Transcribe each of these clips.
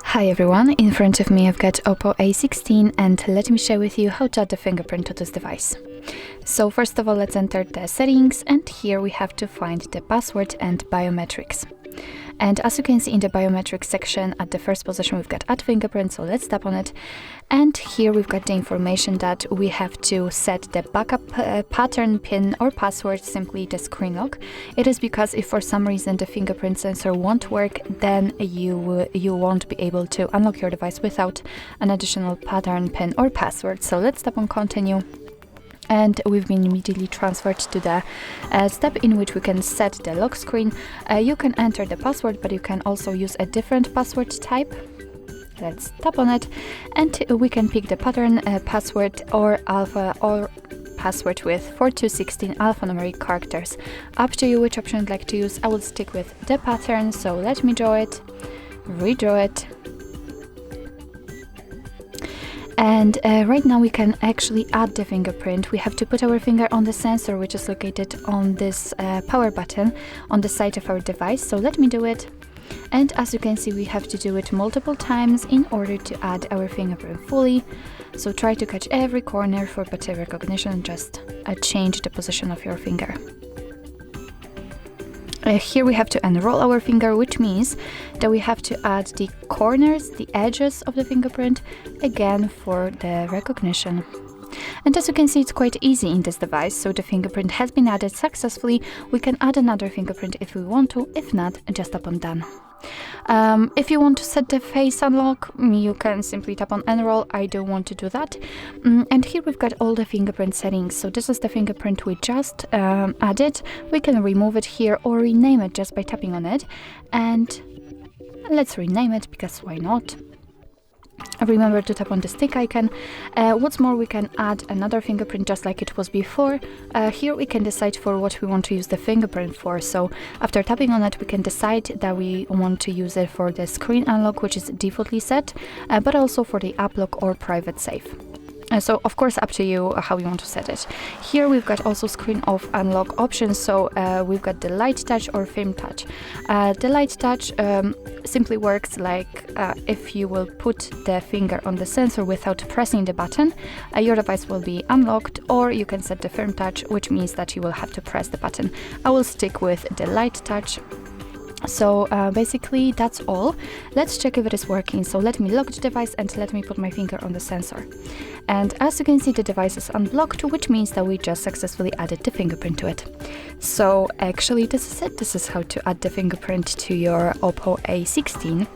Hi everyone, in front of me I've got OPPO A16 and let me share with you how to add the fingerprint to this device. So first of all, let's enter the settings, and here we have to find the password and biometrics. And as you can see in the biometrics section, at the first position we've got add fingerprint, so let's tap on it. And here we've got the information that we have to set the backup pattern, pin or password, simply the screen lock. It is because if for some reason the fingerprint sensor won't work, then you won't be able to unlock your device without an additional pattern, pin or password. So let's tap on continue. And we've been immediately transferred to the step in which we can set the lock screen. You can enter the password, but you can also use a different password type. Let's tap on it, and we can pick the pattern, password or alpha or password with 4 to 16 alphanumeric characters. Up to you which option you'd like to use. I will stick with the pattern, so let me draw it, redraw it. And right now we can actually add the fingerprint. We have to put our finger on the sensor, which is located on this power button on the side of our device. So let me do it. And as you can see, we have to do it multiple times in order to add our fingerprint fully. So try to catch every corner for better recognition. Just change the position of your finger. Here we have to unroll our finger, which means that we have to add the corners, the edges of the fingerprint, again for the recognition. And as you can see, it's quite easy in this device, so the fingerprint has been added successfully. We can add another fingerprint if we want to, if not, just tap on done. If you want to set the face unlock, you can simply tap on enroll. I don't want to do that. And here we've got all the fingerprint settings. So this is the fingerprint we just added. We can remove it here or rename it just by tapping on it. And let's rename it, because why not? Remember to tap on the stick icon. What's more, we can add another fingerprint just like it was before. Here we can decide for what we want to use the fingerprint for. So after tapping on it, we can decide that we want to use it for the screen unlock, which is defaultly set, but also for the app lock or private safe. So of course up to you how you want to set it. Here we've got also screen off unlock options. So we've got the light touch or film touch. The light touch simply works like if you will put the finger on the sensor without pressing the button, your device will be unlocked, or you can set the firm touch, which means that you will have to press the button. I will stick with the light touch. So basically that's all. Let's check if it is working. So let me lock the device and let me put my finger on the sensor. And as you can see, the device is unblocked, which means that we just successfully added the fingerprint to it. So actually this is it. This is how to add the fingerprint to your OPPO A16.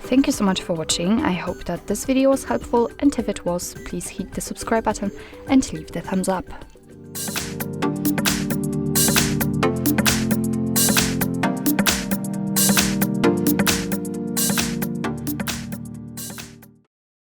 Thank you so much for watching. I hope that this video was helpful, and if it was, please hit the subscribe button and leave the thumbs up.